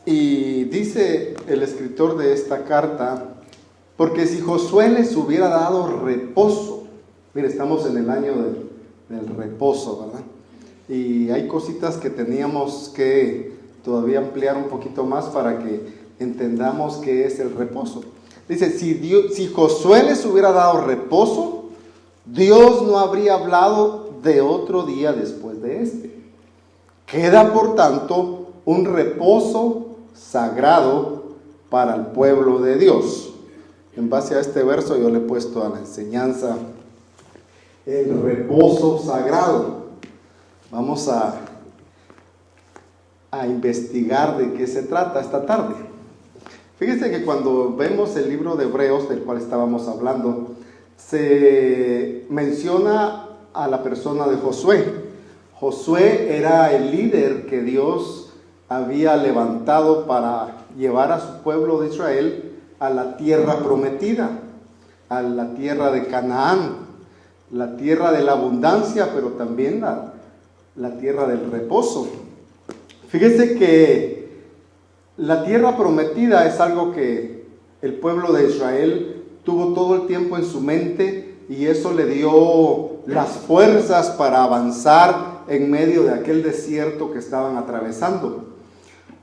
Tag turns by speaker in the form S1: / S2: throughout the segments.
S1: Y dice el escritor de esta carta, porque si Josué les hubiera dado reposo, mire, estamos en el año del reposo, ¿verdad? Y hay cositas que teníamos que todavía ampliar un poquito más para que entendamos qué es el reposo. Dice, si Josué les hubiera dado reposo, Dios no habría hablado de otro día después de este. Queda, por tanto, un reposo sagrado para el pueblo de Dios. En base a este verso yo le he puesto a la enseñanza el reposo sagrado. Vamos a investigar de qué se trata esta tarde. Fíjense que cuando vemos el libro de Hebreos, del cual estábamos hablando, se menciona a la persona de Josué. Josué era el líder que Dios había levantado para llevar a su pueblo de Israel a la tierra prometida, a la tierra de Canaán, la tierra de la abundancia, pero también la tierra del reposo. Fíjense que la tierra prometida es algo que el pueblo de Israel tuvo todo el tiempo en su mente, y eso le dio las fuerzas para avanzar en medio de aquel desierto que estaban atravesando.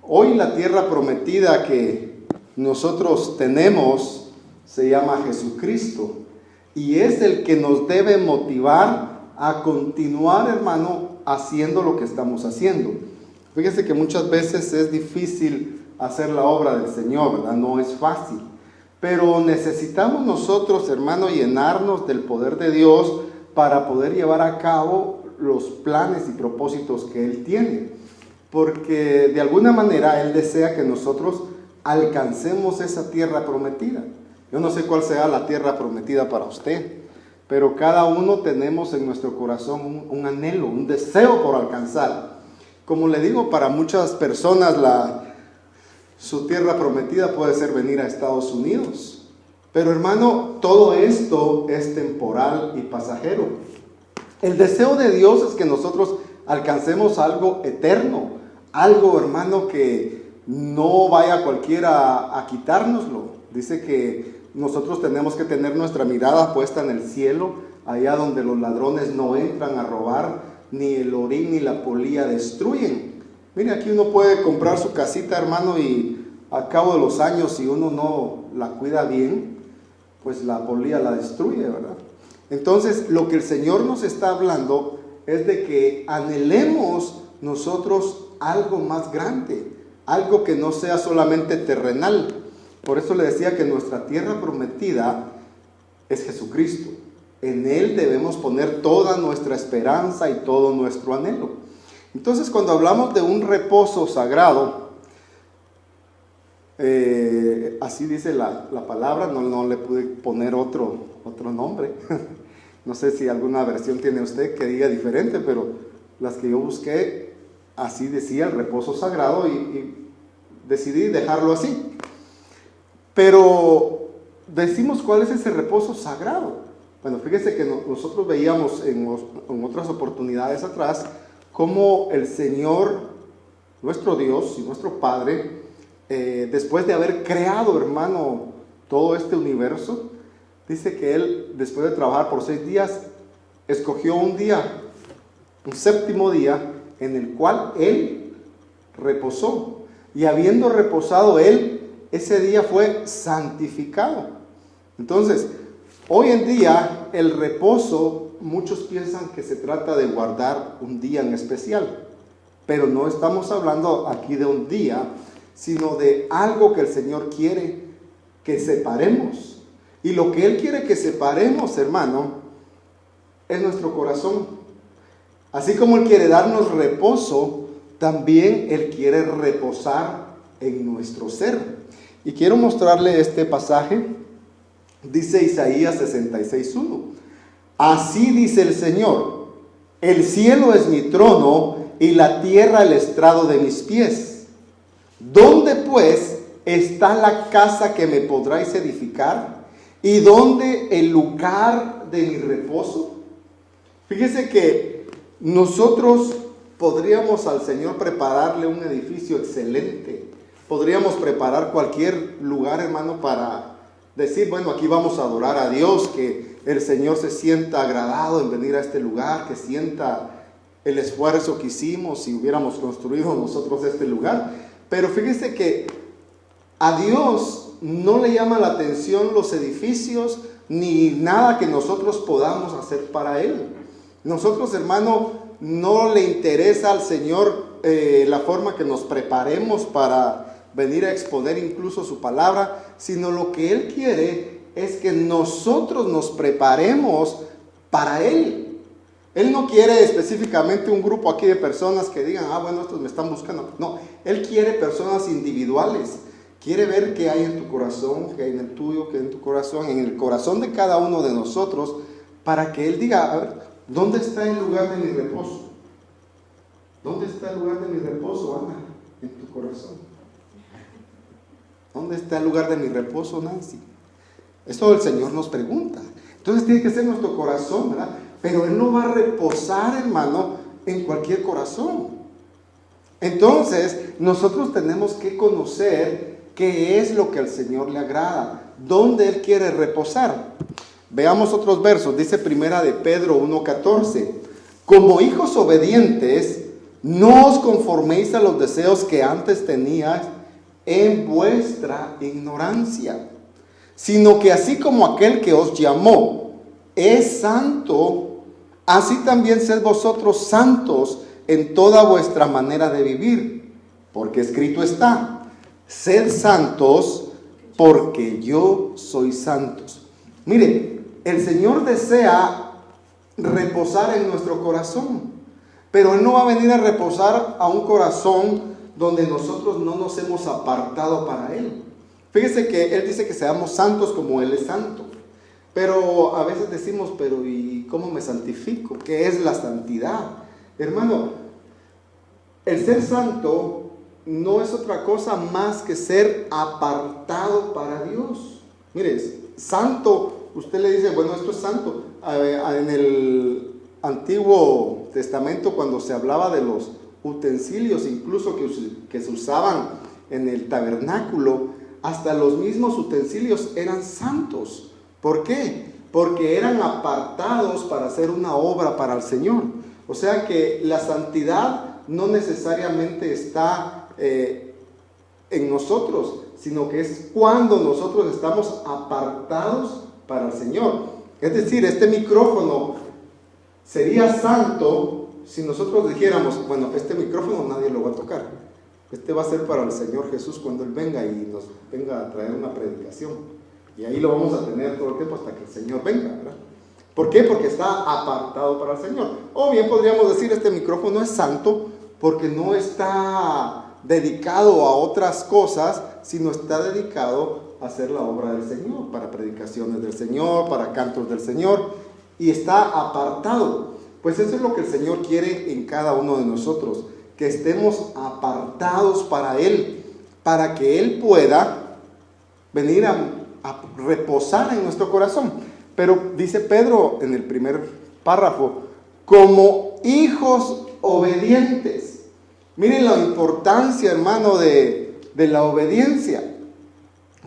S1: Hoy la tierra prometida que nosotros tenemos se llama Jesucristo, y es el que nos debe motivar a continuar, hermano, haciendo lo que estamos haciendo. Fíjese que muchas veces es difícil hacer la obra del Señor, ¿verdad? No es fácil. Pero necesitamos nosotros, hermano, llenarnos del poder de Dios para poder llevar a cabo los planes y propósitos que Él tiene. Porque de alguna manera Él desea que nosotros alcancemos esa tierra prometida. Yo no sé cuál sea la tierra prometida para usted, pero cada uno tenemos en nuestro corazón un anhelo, un deseo por alcanzar. Como le digo, para muchas personas su tierra prometida puede ser venir a Estados Unidos. Pero hermano, todo esto es temporal y pasajero. El deseo de Dios es que nosotros alcancemos algo eterno, algo, hermano, que no vaya cualquiera a quitárnoslo. Dice que nosotros tenemos que tener nuestra mirada puesta en el cielo, allá donde los ladrones no entran a robar, ni el orín ni la polilla destruyen. Mire, aquí uno puede comprar su casita, hermano, y al cabo de los años, si uno no la cuida bien, pues la polilla la destruye, ¿verdad? Entonces, lo que el Señor nos está hablando es de que anhelemos nosotros algo más grande, algo que no sea solamente terrenal. Por eso le decía que nuestra tierra prometida es Jesucristo. En Él debemos poner toda nuestra esperanza y todo nuestro anhelo. Entonces, cuando hablamos de un reposo sagrado, así dice la palabra, no le pude poner otro nombre. No sé si alguna versión tiene usted que diga diferente, pero las que yo busqué, así decía el reposo sagrado, y decidí dejarlo así. Pero decimos, ¿cuál es ese reposo sagrado? Bueno, fíjese que nosotros veíamos en otras oportunidades atrás cómo el Señor, nuestro Dios y nuestro Padre, después de haber creado, hermano, todo este universo, dice que Él, después de trabajar por 6 días, escogió un día, un séptimo día, en el cual Él reposó. Y habiendo reposado Él, ese día fue santificado. Entonces, hoy en día, el reposo, muchos piensan que se trata de guardar un día en especial. Pero no estamos hablando aquí de un día, sino de algo que el Señor quiere que separemos. Y lo que Él quiere que separemos, hermano, es nuestro corazón. Así como Él quiere darnos reposo, también Él quiere reposar en nuestro ser. Y quiero mostrarle este pasaje. Dice Isaías 66:1. Así dice el Señor: el cielo es mi trono y la tierra el estrado de mis pies. ¿Dónde pues está la casa que me podráis edificar? ¿Y dónde el lugar de mi reposo? Fíjese que nosotros podríamos al Señor prepararle un edificio excelente, podríamos preparar cualquier lugar, hermano, para decir, bueno, aquí vamos a adorar a Dios, que el Señor se sienta agradado en venir a este lugar, que sienta el esfuerzo que hicimos si hubiéramos construido nosotros este lugar. Pero fíjese que a Dios no le llama la atención los edificios ni nada que nosotros podamos hacer para Él. Nosotros, hermano, no le interesa al Señor la forma que nos preparemos para venir a exponer incluso su palabra, sino lo que Él quiere es que nosotros nos preparemos para Él. Él no quiere específicamente un grupo aquí de personas que digan, bueno, estos me están buscando. No, Él quiere personas individuales. Quiere ver qué hay en tu corazón, qué hay en el tuyo, qué hay en tu corazón, en el corazón de cada uno de nosotros, para que Él diga, a ver, ¿dónde está el lugar de mi reposo? ¿Dónde está el lugar de mi reposo, Ana? En tu corazón. ¿Dónde está el lugar de mi reposo, Nancy? Eso el Señor nos pregunta. Entonces tiene que ser nuestro corazón, ¿verdad? Pero Él no va a reposar, hermano, en cualquier corazón. Entonces, nosotros tenemos que conocer qué es lo que al Señor le agrada, dónde Él quiere reposar. Veamos otros versos. Dice primera de Pedro 1:14. Como hijos obedientes, no os conforméis a los deseos que antes teníais en vuestra ignorancia, sino que así como aquel que os llamó es santo, así también sed vosotros santos en toda vuestra manera de vivir, porque escrito está, sed santos porque yo soy santos. Mire, el Señor desea reposar en nuestro corazón, pero Él no va a venir a reposar a un corazón donde nosotros no nos hemos apartado para Él. Fíjese que Él dice que seamos santos como Él es santo. Pero a veces decimos, pero ¿y cómo me santifico? ¿Qué es la santidad? Hermano, el ser santo no es otra cosa más que ser apartado para Dios. Mire, santo, usted le dice, bueno, esto es santo. En el Antiguo Testamento, cuando se hablaba de los utensilios, incluso que se usaban en el tabernáculo, hasta los mismos utensilios eran santos. ¿Por qué? Porque eran apartados para hacer una obra para el Señor. O sea que la santidad no necesariamente está en nosotros, sino que es cuando nosotros estamos apartados para el Señor. Es decir, este micrófono sería santo si nosotros dijéramos, bueno, este micrófono nadie lo va a tocar. Este va a ser para el Señor Jesús cuando Él venga y nos venga a traer una predicación. Y ahí lo vamos a tener todo el tiempo hasta que el Señor venga, ¿verdad? ¿Por qué? Porque está apartado para el Señor. O bien podríamos decir, este micrófono es santo porque no está dedicado a otras cosas, sino está dedicado a hacer la obra del Señor, para predicaciones del Señor, para cantos del Señor, y está apartado. Pues eso es lo que el Señor quiere en cada uno de nosotros, que estemos apartados para Él, para que Él pueda venir a reposar en nuestro corazón. Pero dice Pedro en el primer párrafo, como hijos obedientes. Miren la importancia, hermano, de la obediencia.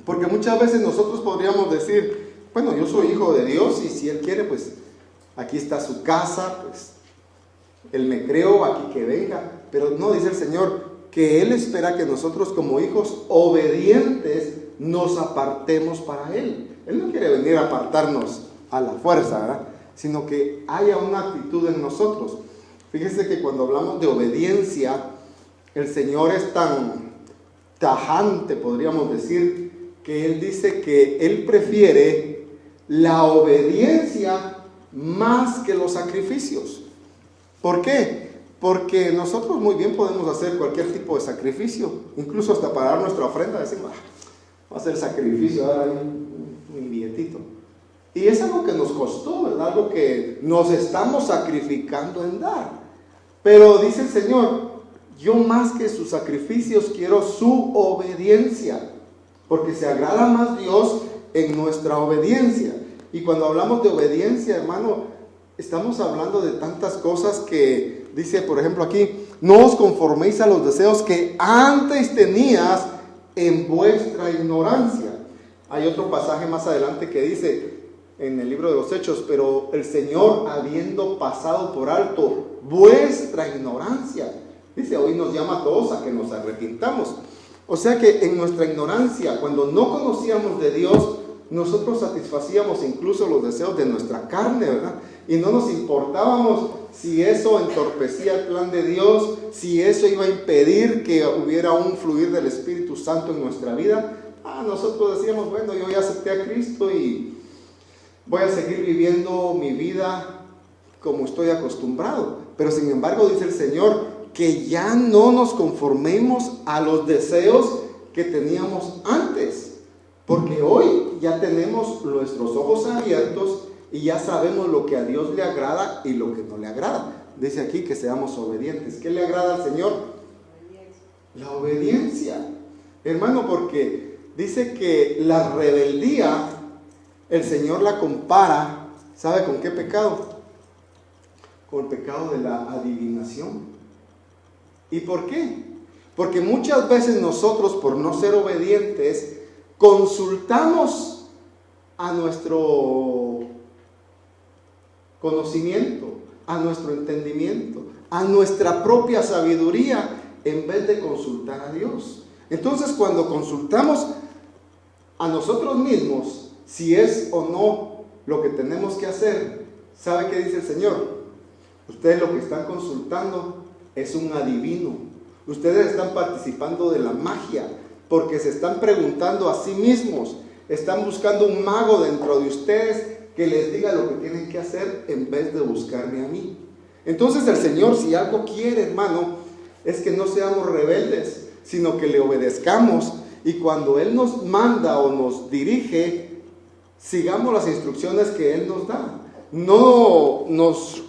S1: Porque muchas veces nosotros podríamos decir, bueno, yo soy hijo de Dios y si Él quiere, pues aquí está su casa, pues Él me creó, aquí que venga. Pero no, dice el Señor, que Él espera que nosotros como hijos obedientes nos apartemos para Él. Él no quiere venir a apartarnos a la fuerza, ¿verdad? Sino que haya una actitud en nosotros. Fíjese que cuando hablamos de obediencia, el Señor es tan tajante, podríamos decir, que Él dice que Él prefiere la obediencia más que los sacrificios. ¿Por qué? Porque nosotros muy bien podemos hacer cualquier tipo de sacrificio, incluso hasta para dar nuestra ofrenda, decimos, va a hacer sacrificio, ahora hay un billetito. Y es algo que nos costó, ¿verdad? Algo que nos estamos sacrificando en dar. Pero dice el Señor, yo más que sus sacrificios quiero su obediencia, porque se agrada más Dios en nuestra obediencia. Y cuando hablamos de obediencia, hermano, estamos hablando de tantas cosas que dice, por ejemplo aquí, no os conforméis a los deseos que antes tenías en vuestra ignorancia. Hay otro pasaje más adelante que dice en el libro de los Hechos, pero el Señor, habiendo pasado por alto vuestra ignorancia, dice, hoy nos llama a todos a que nos arrepintamos. O sea que en nuestra ignorancia, cuando no conocíamos de Dios, nosotros satisfacíamos incluso los deseos de nuestra carne, ¿verdad? Y no nos importábamos si eso entorpecía el plan de Dios, si eso iba a impedir que hubiera un fluir del Espíritu Santo en nuestra vida. Nosotros decíamos, bueno, yo ya acepté a Cristo y voy a seguir viviendo mi vida como estoy acostumbrado. Pero sin embargo dice el Señor que ya no nos conformemos a los deseos que teníamos antes, porque hoy ya tenemos nuestros ojos abiertos y ya sabemos lo que a Dios le agrada y lo que no le agrada. Dice aquí que seamos obedientes. ¿Qué le agrada al Señor? La obediencia, hermano, porque dice que la rebeldía el Señor la compara, ¿sabe con qué pecado? Con el pecado de la adivinación. ¿Y por qué? Porque muchas veces nosotros, por no ser obedientes, consultamos a nuestro conocimiento, a nuestro entendimiento, a nuestra propia sabiduría, en vez de consultar a Dios. Entonces, cuando consultamos a nosotros mismos si es o no lo que tenemos que hacer, ¿sabe qué dice el Señor? Ustedes lo que están consultando es un adivino. Ustedes están participando de la magia, porque se están preguntando a sí mismos, están buscando un mago dentro de ustedes que les diga lo que tienen que hacer en vez de buscarme a mí. Entonces el Señor, si algo quiere, hermano, es que no seamos rebeldes, sino que le obedezcamos, y cuando Él nos manda o nos dirige, sigamos las instrucciones que Él nos da. No nos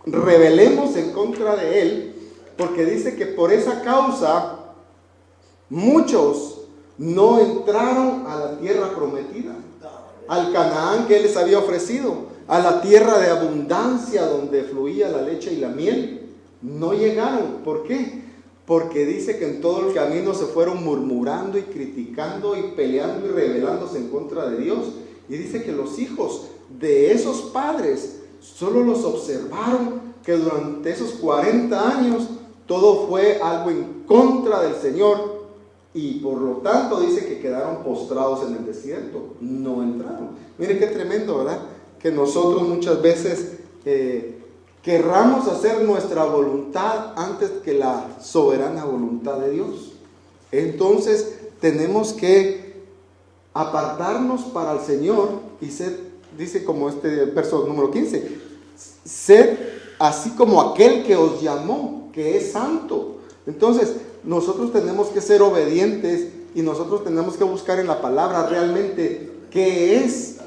S1: rebelemos en contra de Él, porque dice que por esa causa muchos no entraron a la tierra prometida, al Canaán que Él les había ofrecido, a la tierra de abundancia donde fluía la leche y la miel. No llegaron. ¿Por qué? Porque dice que en todo el camino se fueron murmurando y criticando y peleando y rebelándose en contra de Dios. Y dice que los hijos de esos padres solo los observaron que durante esos 40 años todo fue algo en contra del Señor, y por lo tanto dice que quedaron postrados en el desierto, no entraron. Mire qué tremendo, ¿verdad? Que nosotros muchas veces querramos hacer nuestra voluntad antes que la soberana voluntad de Dios. Entonces tenemos que apartarnos para el Señor y ser, dice como este verso número 15, ser así como aquel que os llamó, que es santo. Entonces nosotros tenemos que ser obedientes y nosotros tenemos que buscar en la palabra realmente qué es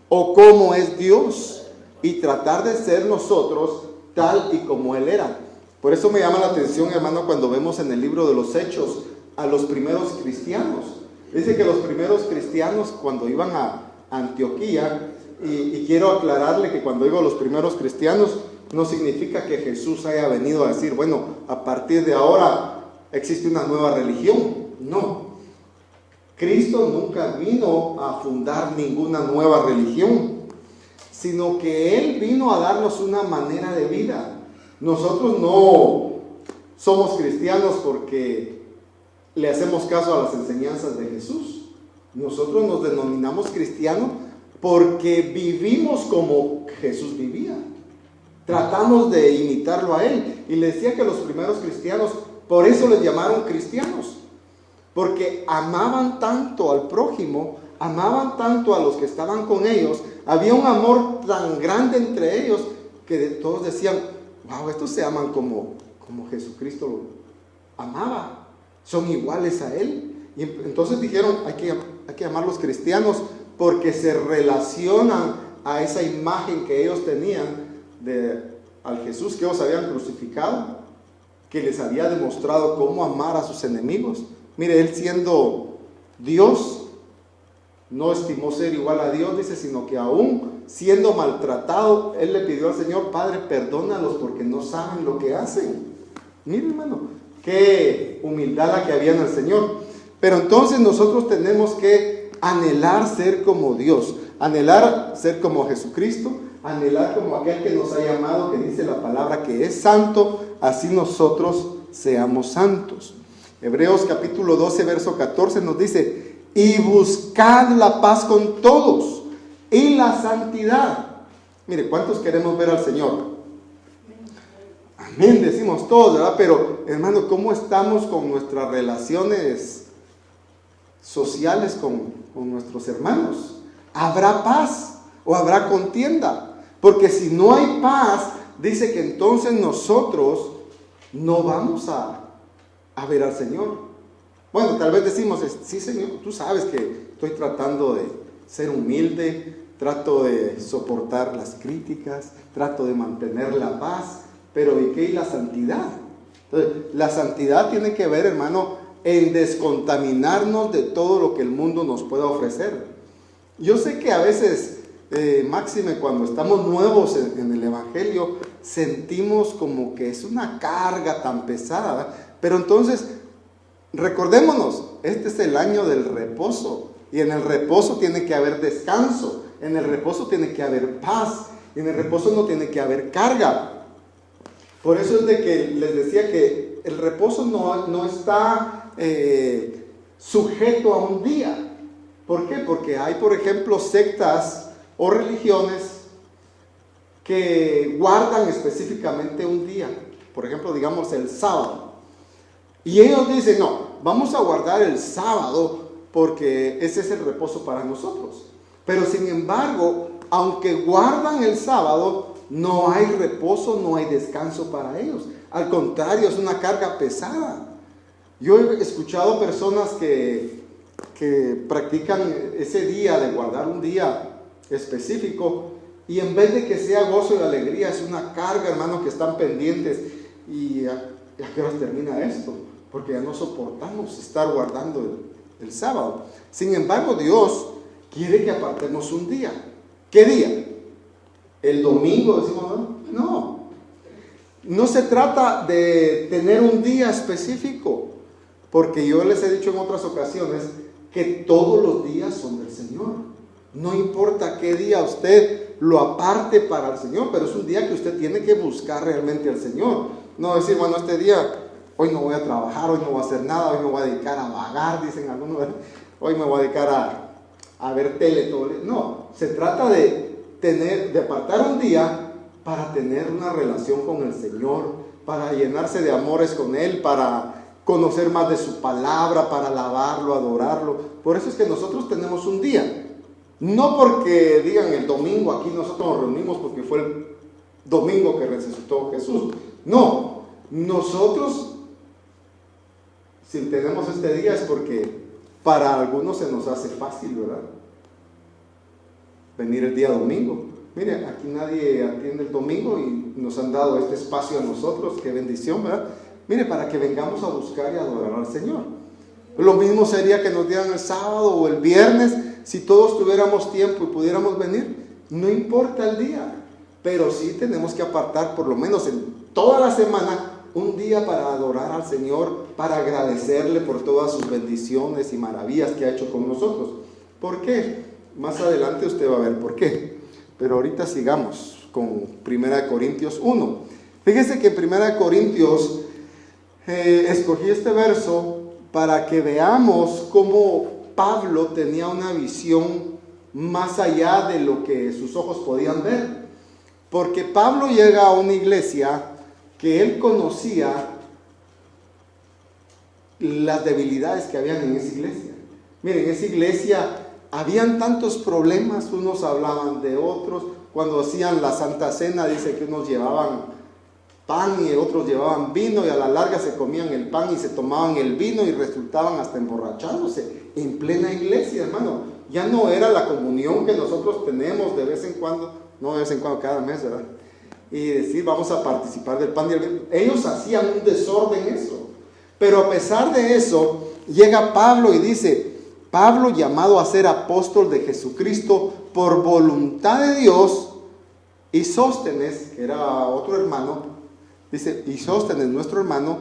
S1: o cómo es Dios y tratar de ser nosotros tal y como Él era. Por eso me llama la atención, hermano, cuando vemos en el libro de los Hechos a los primeros cristianos. Dice que los primeros cristianos, cuando iban a Antioquía, y quiero aclararle que cuando digo los primeros cristianos, no significa que Jesús haya venido a decir, bueno, a partir de ahora existe una nueva religión. No. Cristo nunca vino a fundar ninguna nueva religión, sino que Él vino a darnos una manera de vida. Nosotros no somos cristianos porque le hacemos caso a las enseñanzas de Jesús. Nosotros nos denominamos cristianos porque vivimos como Jesús vivía. Tratamos de imitarlo a Él. Y le decía que los primeros cristianos, por eso les llamaron cristianos, porque amaban tanto al prójimo, amaban tanto a los que estaban con ellos. Había un amor tan grande entre ellos que todos decían, wow, estos se aman como Jesucristo lo amaba, son iguales a Él. Y entonces dijeron, hay que llamarlos cristianos porque se relacionan a esa imagen que ellos tenían al Jesús que ellos habían crucificado, que les había demostrado cómo amar a sus enemigos. Mire, Él siendo Dios, no estimó ser igual a Dios, dice, sino que aún siendo maltratado, Él le pidió al Señor, Padre, perdónalos porque no saben lo que hacen. Mire, hermano, qué humildad la que había en el Señor. Pero entonces nosotros tenemos que anhelar ser como Dios, anhelar ser como Jesucristo, anhelar como aquel que nos ha llamado, que dice la palabra que es santo, así nosotros seamos santos. Hebreos capítulo 12, verso 14 nos dice: y buscad la paz con todos y la santidad. Mire, ¿cuántos queremos ver al Señor? Amén, decimos todos, ¿verdad? Pero, hermano, ¿cómo estamos con nuestras relaciones sociales con nuestros hermanos? ¿Habrá paz o habrá contienda? Porque si no hay paz, dice que entonces nosotros no vamos a ver al Señor. Bueno, tal vez decimos: sí, Señor, tú sabes que estoy tratando de ser humilde, trato de soportar las críticas, trato de mantener la paz, pero ¿y qué? ¿Y la santidad? Entonces, la santidad tiene que ver, hermano, en descontaminarnos de todo lo que el mundo nos pueda ofrecer. Yo sé que a veces, máxime cuando estamos nuevos en el Evangelio, sentimos como que es una carga tan pesada, ¿verdad? Pero entonces, recordémonos, este es el año del reposo, y en el reposo tiene que haber descanso, en el reposo tiene que haber paz, y en el reposo no tiene que haber carga. Por eso es de que les decía que el reposo no está sujeto a un día. ¿Por qué? Porque hay, por ejemplo, sectas o religiones que guardan específicamente un día. Por ejemplo, digamos el sábado. Y ellos dicen: no, vamos a guardar el sábado porque ese es el reposo para nosotros. Pero sin embargo, aunque guardan el sábado, no hay reposo, no hay descanso para ellos. Al contrario, es una carga pesada. Yo he escuchado personas que practican ese día de guardar un día específico, y en vez de que sea gozo y alegría, es una carga, hermano, que están pendientes. ¿Y a qué hora termina esto? Porque ya no soportamos estar guardando el sábado. Sin embargo, Dios quiere que apartemos un día. ¿Qué día? ¿El domingo decimos? No se trata de tener un día específico, porque yo les he dicho en otras ocasiones que todos los días son del Señor. No importa qué día usted lo aparte para el Señor, pero es un día que usted tiene que buscar realmente al Señor. No decir: bueno, este día, hoy no voy a trabajar, hoy no voy a hacer nada, hoy me voy a dedicar a vagar, dicen algunos, hoy me voy a dedicar a ver tele todo el día. No, se trata de apartar un día para tener una relación con el Señor, para llenarse de amores con Él, para conocer más de su palabra, para alabarlo, adorarlo. Por eso es que nosotros tenemos un día. No porque digan el domingo aquí nosotros nos reunimos porque fue el domingo que resucitó Jesús. No, nosotros, si tenemos este día, es porque para algunos se nos hace fácil, ¿verdad? Venir el día domingo. Mire, aquí nadie atiende el domingo y nos han dado este espacio a nosotros. Qué bendición, ¿verdad? Mire, para que vengamos a buscar y adorar al Señor. Lo mismo sería que nos dieran el sábado o el viernes. Si todos tuviéramos tiempo y pudiéramos venir, no importa el día, pero sí tenemos que apartar por lo menos en toda la semana un día para adorar al Señor, para agradecerle por todas sus bendiciones y maravillas que ha hecho con nosotros. ¿Por qué? Más adelante usted va a ver por qué. Pero ahorita sigamos con 1 Corintios 1. Fíjese que en 1 Corintios escogí este verso para que veamos cómo Pablo tenía una visión más allá de lo que sus ojos podían ver. Porque Pablo llega a una iglesia que él conocía las debilidades que habían en esa iglesia. Miren, en esa iglesia habían tantos problemas, unos hablaban de otros. Cuando hacían la Santa Cena, dice que unos llevaban pan y otros llevaban vino, y a la larga se comían el pan y se tomaban el vino y resultaban hasta emborrachándose en plena iglesia, hermano. Ya no era la comunión que nosotros tenemos de vez en cuando, no de vez en cuando, cada mes, ¿verdad? Y decir, vamos a participar del pan y el vino. Ellos hacían un desorden eso. Pero a pesar de eso, llega Pablo y dice: Pablo, llamado a ser apóstol de Jesucristo por voluntad de Dios, y Sóstenes, que era otro hermano, dice, y Sóstenes, nuestro hermano,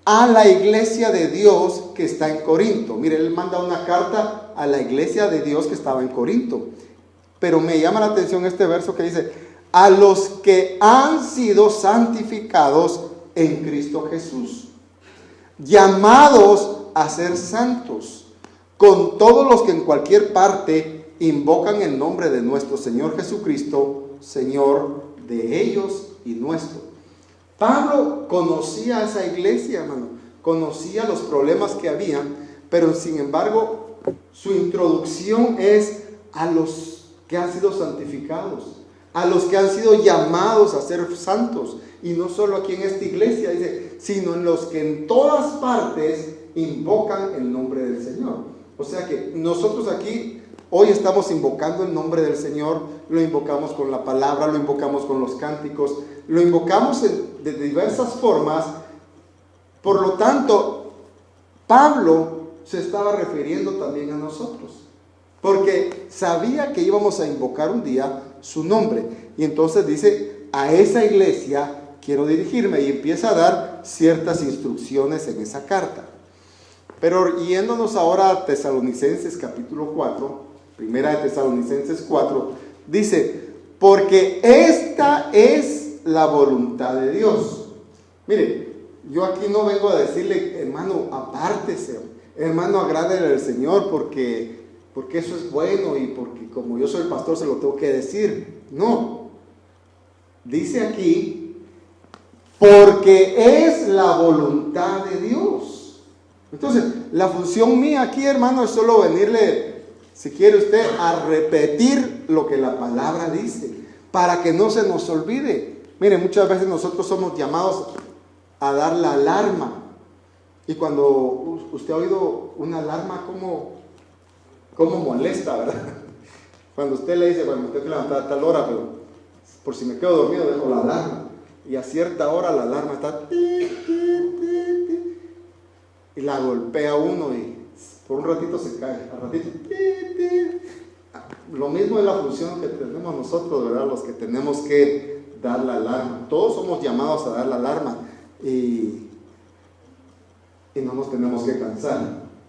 S1: a la iglesia de Dios que está en Corinto. Mire, él manda una carta a la iglesia de Dios que estaba en Corinto. Pero me llama la atención este verso que dice: a los que han sido santificados en Cristo Jesús, llamados a ser santos, con todos los que en cualquier parte invocan el nombre de nuestro Señor Jesucristo, Señor de ellos y nuestro. Pablo conocía a esa iglesia, hermano, conocía los problemas que había, pero sin embargo su introducción es a los que han sido santificados, a los que han sido llamados a ser santos, y no solo aquí en esta iglesia, dice, sino en los que en todas partes invocan el nombre del Señor. O sea que nosotros aquí hoy estamos invocando el nombre del Señor, lo invocamos con la palabra, lo invocamos con los cánticos, lo invocamos de diversas formas. Por lo tanto, Pablo se estaba refiriendo también a nosotros, porque sabía que íbamos a invocar un día su nombre, y entonces dice: a esa iglesia quiero dirigirme, y empieza a dar ciertas instrucciones en esa carta. Pero yéndonos ahora a Tesalonicenses capítulo 4, primera de Tesalonicenses 4, dice: porque esta es la voluntad de Dios. Mire, yo aquí no vengo a decirle, hermano, apártese, hermano, agrádele al Señor porque eso es bueno y porque como yo soy el pastor se lo tengo que decir. No, dice aquí: porque es la voluntad de Dios. Entonces, la función mía aquí, hermano, es solo venirle, si quiere usted, a repetir lo que la palabra dice, para que no se nos olvide. Mire, muchas veces nosotros somos llamados a dar la alarma, y cuando usted ha oído una alarma, ¿cómo molesta, verdad? Cuando usted le dice: bueno, me tengo que levantar a tal hora, pero por si me quedo dormido dejo la alarma, y a cierta hora la alarma está y la golpea uno y por un ratito se cae, al ratito. Lo mismo es la función que tenemos nosotros, ¿verdad? Los que tenemos que dar la alarma. Todos somos llamados a dar la alarma, y no nos tenemos que cansar,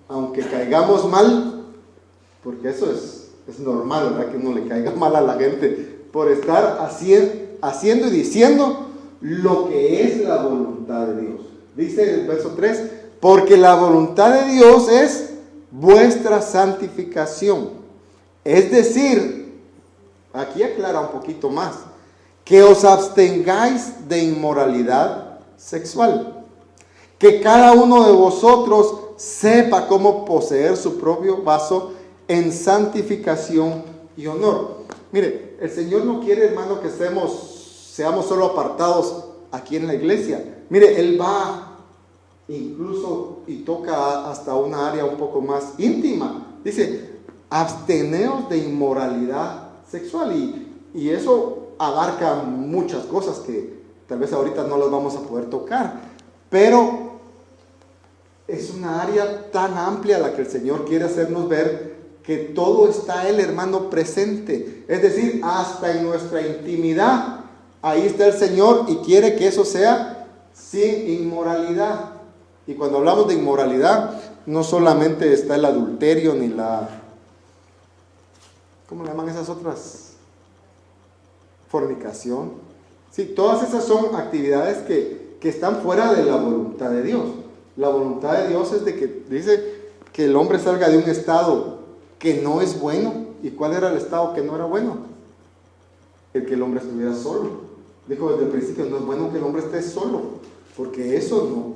S1: aunque caigamos mal, porque eso es normal, ¿verdad? Que uno le caiga mal a la gente por estar haciendo y diciendo lo que es la voluntad de Dios. Dice el verso 3: porque la voluntad de Dios es vuestra santificación. Es decir, aquí aclara un poquito más, que os abstengáis de inmoralidad sexual, que cada uno de vosotros sepa cómo poseer su propio vaso en santificación y honor. Mire, el Señor no quiere, hermano, que seamos solo apartados aquí en la iglesia. Mire, Él va incluso y toca hasta una área un poco más íntima. Dice: absteneos de inmoralidad sexual, y eso abarca muchas cosas que tal vez ahorita no las vamos a poder tocar, pero es una área tan amplia la que el Señor quiere hacernos ver que todo está Él, hermano, presente. Es decir, hasta en nuestra intimidad, ahí está el Señor, y quiere que eso sea sin inmoralidad. Y cuando hablamos de inmoralidad, no solamente está el adulterio ni ¿cómo le llaman esas otras? Fornicación. Sí, todas esas son actividades que están fuera de la voluntad de Dios. La voluntad de Dios es de que dice que el hombre salga de un estado que no es bueno. ¿Y cuál era el estado que no era bueno? El que el hombre estuviera solo. Dijo desde el principio: no es bueno que el hombre esté solo, porque eso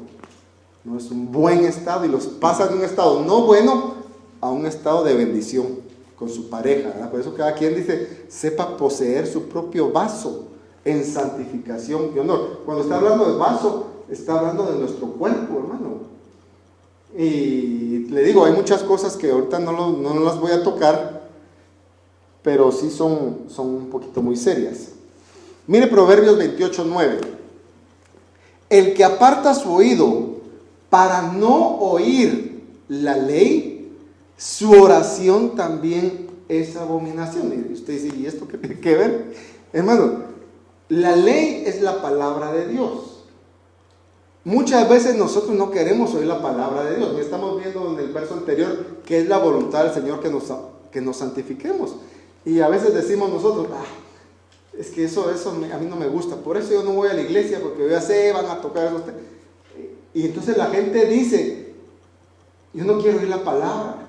S1: no es un buen estado, y los pasa de un estado no bueno a un estado de bendición con su pareja, ¿verdad? Por eso cada quien dice: sepa poseer su propio vaso en santificación y honor. Cuando está hablando de vaso, está hablando de nuestro cuerpo, hermano. Y le digo, hay muchas cosas que ahorita no las voy a tocar, pero sí son un poquito muy serias. Mire Proverbios 28:9. El que aparta su oído para no oír la ley, su oración también es abominación. Y usted dice: ¿y esto qué tiene que ver? Hermano, la ley es la palabra de Dios. Muchas veces nosotros no queremos oír la palabra de Dios. Estamos viendo en el verso anterior que es la voluntad del Señor que nos santifiquemos. Y a veces decimos nosotros, es que eso a mí no me gusta, por eso yo no voy a la iglesia, porque yo ya sé, van a tocar esos temas. Y entonces la gente dice, yo no quiero oír la palabra,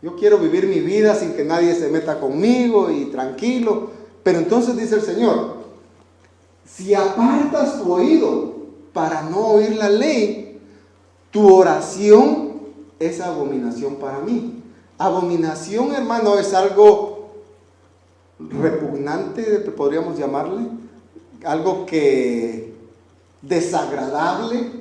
S1: yo quiero vivir mi vida sin que nadie se meta conmigo y tranquilo. Pero entonces dice el Señor, si apartas tu oído para no oír la ley, tu oración es abominación para mí. Abominación, hermano, es algo repugnante, podríamos llamarle, algo que desagradable,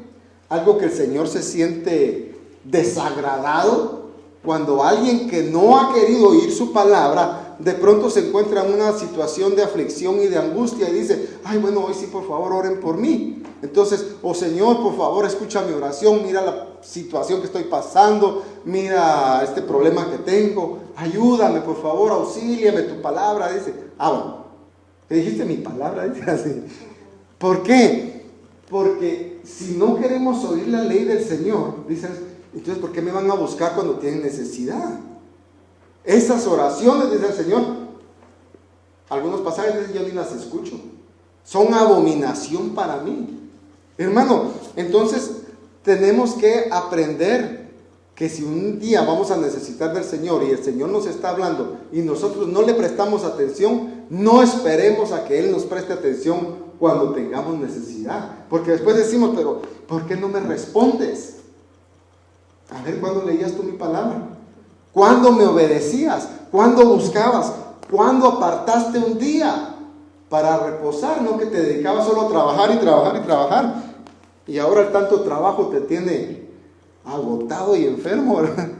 S1: algo que el Señor se siente desagradado cuando alguien que no ha querido oír su palabra de pronto se encuentra en una situación de aflicción y de angustia y dice, ay, bueno, hoy sí, por favor, oren por mí. Entonces, Señor, por favor, escucha mi oración, mira la situación que estoy pasando, mira este problema que tengo, ayúdame, por favor, auxíliame, tu palabra, dice. Bueno, ¿qué dijiste? Mi palabra, dice así. ¿Por qué? Porque si no queremos oír la ley del Señor, dicen, entonces, ¿por qué me van a buscar cuando tienen necesidad? Esas oraciones, dice el Señor, algunos pasajes dicen, yo ni las escucho, son abominación para mí. Hermano, entonces tenemos que aprender que si un día vamos a necesitar del Señor y el Señor nos está hablando y nosotros no le prestamos atención, no esperemos a que Él nos preste atención cuando tengamos necesidad. Porque después decimos, pero ¿por qué no me respondes? A ver, ¿cuándo leías tú mi palabra? ¿Cuándo me obedecías? ¿Cuándo buscabas? ¿Cuándo apartaste un día para reposar? No que te dedicabas solo a trabajar y trabajar y trabajar. Y ahora el tanto trabajo te tiene agotado y enfermo, ¿verdad?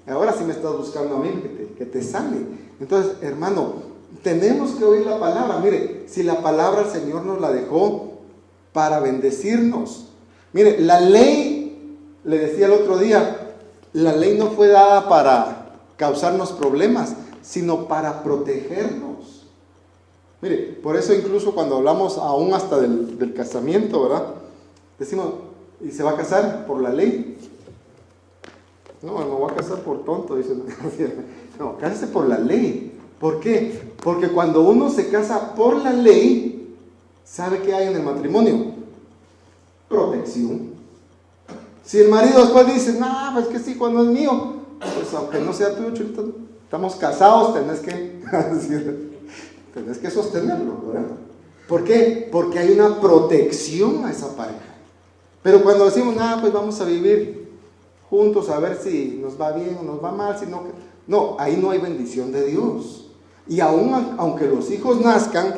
S1: Ahora sí me estás buscando a mí que te sane. Entonces, hermano, tenemos que oír la palabra. Mire, si la palabra el Señor nos la dejó para bendecirnos. Mire, la ley, le decía el otro día, la ley no fue dada para causarnos problemas, sino para protegernos. Mire, por eso incluso cuando hablamos aún hasta del casamiento, ¿verdad? Decimos, ¿y se va a casar por la ley? No, me voy a casar por tonto, dice. No, cásese por la ley. ¿Por qué? Porque cuando uno se casa por la ley, ¿sabe qué hay en el matrimonio? Protección. Si el marido después dice, no, pues que sí, cuando es mío, pues aunque no sea tuyo, chulito, estamos casados, tenés que sostenerlo, ¿verdad? ¿Por qué? Porque hay una protección a esa pareja. Pero cuando decimos, pues vamos a vivir juntos a ver si nos va bien o nos va mal, no, ahí no hay bendición de Dios. Y aún aunque los hijos nazcan,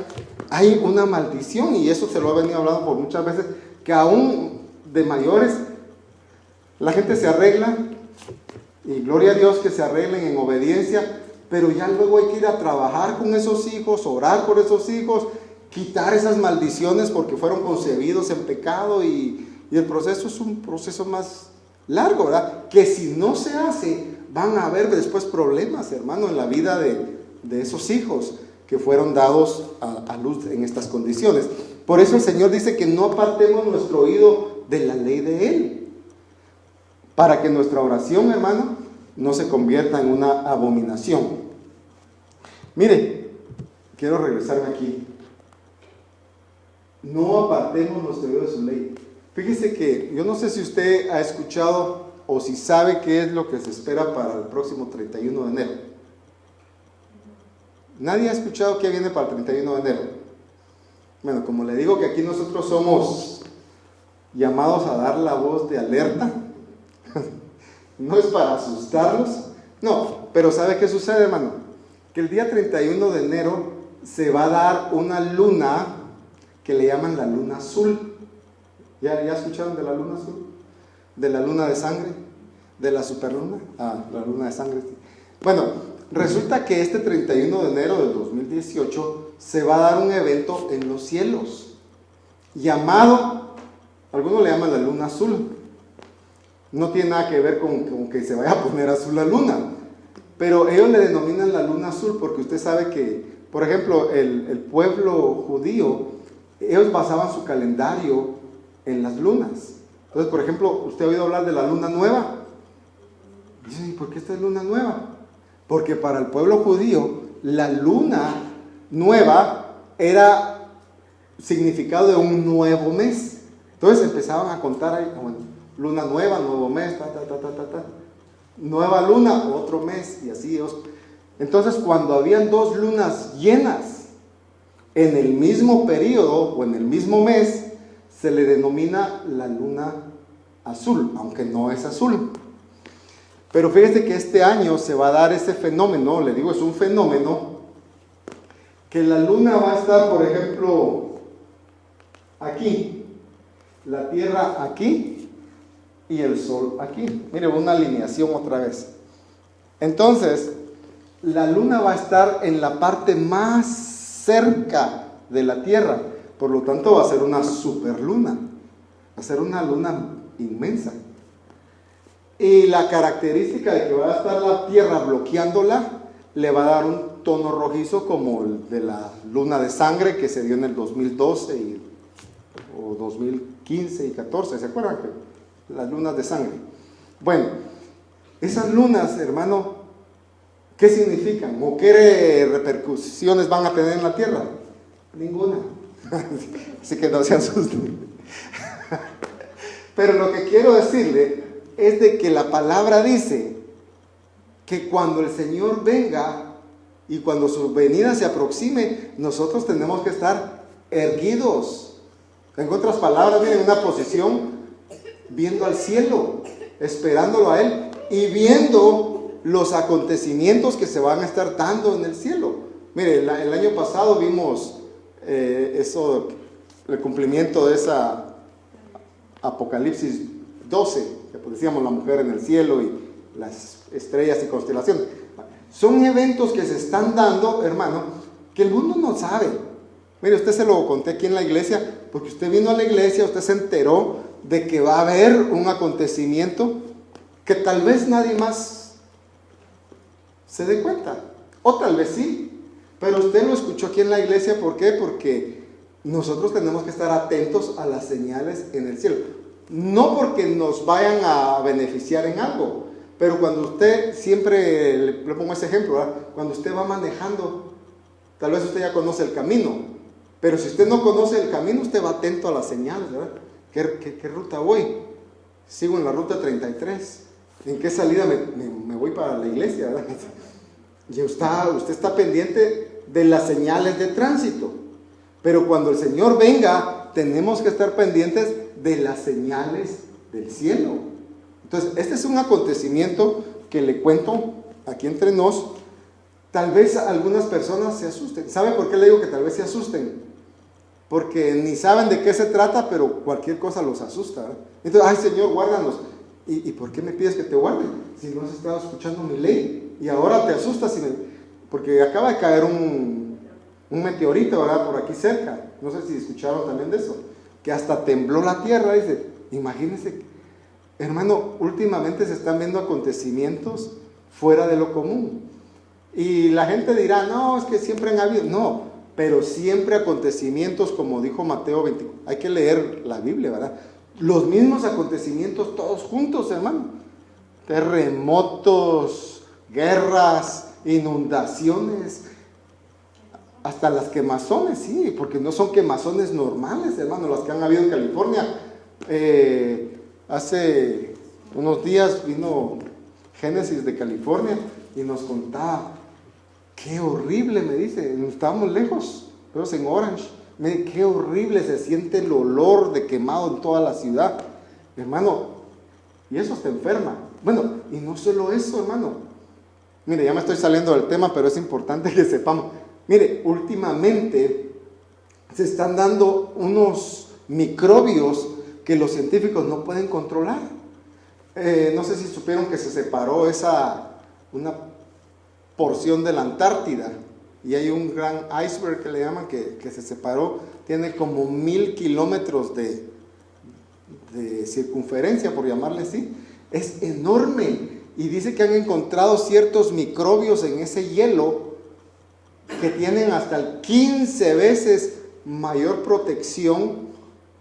S1: hay una maldición, y eso se lo he venido hablando por muchas veces, que aún de mayores la gente se arregla, y gloria a Dios que se arreglen en obediencia, pero ya luego hay que ir a trabajar con esos hijos, orar por esos hijos, quitar esas maldiciones porque fueron concebidos en pecado, y el proceso es un proceso más largo, ¿verdad? Que si no se hace, van a haber después problemas, hermano, en la vida de esos hijos que fueron dados a luz en estas condiciones. Por eso el Señor dice que no apartemos nuestro oído de la ley de Él, para que nuestra oración, hermano, no se convierta en una abominación. Mire, quiero regresarme aquí. No apartemos nuestro oído de su ley. Fíjese que yo no sé si usted ha escuchado o si sabe qué es lo que se espera para el próximo 31 de enero. ¿Nadie ha escuchado qué viene para el 31 de enero? Bueno, como le digo que aquí nosotros somos llamados a dar la voz de alerta, no es para asustarlos, no, pero ¿sabe qué sucede, hermano? Que el día 31 de enero se va a dar una luna que le llaman la luna azul. ¿Ya escucharon de la luna azul? ¿De la luna de sangre? ¿De la superluna? La luna de sangre. Bueno, resulta que este 31 de enero del 2018 se va a dar un evento en los cielos llamado, algunos le llaman la luna azul. No tiene nada que ver con que se vaya a poner azul la luna, pero ellos le denominan la luna azul porque usted sabe que, por ejemplo, el pueblo judío, ellos basaban su calendario en las lunas. Entonces, por ejemplo, ¿usted ha oído hablar de la luna nueva? Dicen, ¿y por qué esta es luna nueva? Porque para el pueblo judío, la luna nueva era significado de un nuevo mes. Entonces empezaban a contar ahí, bueno, luna nueva, nuevo mes, nueva luna, otro mes, y así. Entonces, cuando habían dos lunas llenas en el mismo periodo o en el mismo mes, se le denomina la luna azul, aunque no es azul. Pero fíjese que este año se va a dar ese fenómeno, le digo, es un fenómeno, que la luna va a estar, por ejemplo, aquí, la Tierra aquí y el Sol aquí. Mire, una alineación otra vez. Entonces, la luna va a estar en la parte más cerca de la Tierra, por lo tanto va a ser una superluna, va a ser una luna inmensa. Y la característica de que va a estar la Tierra bloqueándola, le va a dar un tono rojizo como el de la luna de sangre que se dio en el 2012 o 2015 y 14, ¿se acuerdan? Las lunas de sangre. Bueno, esas lunas, hermano, ¿qué significan? ¿O qué repercusiones van a tener en la Tierra? Ninguna. Así que no se asusten. Pero lo que quiero decirle es de que la palabra dice que cuando el Señor venga y cuando su venida se aproxime, nosotros tenemos que estar erguidos. En otras palabras, miren, en una posición viendo al cielo, esperándolo a Él y viendo los acontecimientos que se van a estar dando en el cielo. Mire, el año pasado vimos eso, el cumplimiento de esa Apocalipsis 12, que pues decíamos la mujer en el cielo y las estrellas y constelaciones. Son eventos que se están dando, hermano, que el mundo no sabe. Mire, usted se lo conté aquí en la iglesia, porque usted vino a la iglesia, usted se enteró de que va a haber un acontecimiento que tal vez nadie más se dé cuenta, o tal vez sí, pero usted lo escuchó aquí en la iglesia. ¿Por qué? Porque nosotros tenemos que estar atentos a las señales en el cielo, no porque nos vayan a beneficiar en algo, pero cuando usted, siempre le pongo ese ejemplo, ¿verdad? Cuando usted va manejando, tal vez usted ya conoce el camino, pero si usted no conoce el camino, usted va atento a las señales, ¿verdad? ¿Qué ruta voy? Sigo en la ruta 33. ¿En qué salida me voy para la iglesia, ¿verdad? Y usted está pendiente de las señales de tránsito. Pero cuando el Señor venga, tenemos que estar pendientes de las señales del cielo. Entonces, este es un acontecimiento que le cuento aquí entre nos. Tal vez algunas personas se asusten. ¿Sabe por qué le digo que tal vez se asusten? Porque ni saben de qué se trata, pero cualquier cosa los asusta, ¿verdad? Entonces, ay Señor, guárdanos. ¿Y por qué me pides que te guarde? Si no has estado escuchando mi ley y ahora te asustas, porque acaba de caer un meteorito, ¿verdad? Por aquí cerca. No sé si escucharon también de eso, que hasta tembló la tierra. Dice, imagínense, hermano, últimamente se están viendo acontecimientos fuera de lo común. Y la gente dirá, no, es que siempre han habido. No, pero siempre acontecimientos, como dijo Mateo 24. Hay que leer la Biblia, ¿verdad? Los mismos acontecimientos todos juntos, hermano. Terremotos, guerras, inundaciones, hasta las quemazones, sí, porque no son quemazones normales, hermano, las que han habido en California. Hace unos días vino Génesis de California y nos contaba, qué horrible, me dice, estábamos lejos, pero en Orange. Mire, qué horrible se siente el olor de quemado en toda la ciudad, hermano, y eso te enferma. Bueno, y no solo eso, hermano. Mire, ya me estoy saliendo del tema, pero es importante que sepamos. Mire, últimamente se están dando unos microbios que los científicos no pueden controlar. No sé si supieron que se separó una porción de la Antártida. Y hay un gran iceberg que le llaman que se separó, tiene como 1000 kilómetros de circunferencia, por llamarle así. Es enorme. Y dice que han encontrado ciertos microbios en ese hielo que tienen hasta 15 veces mayor protección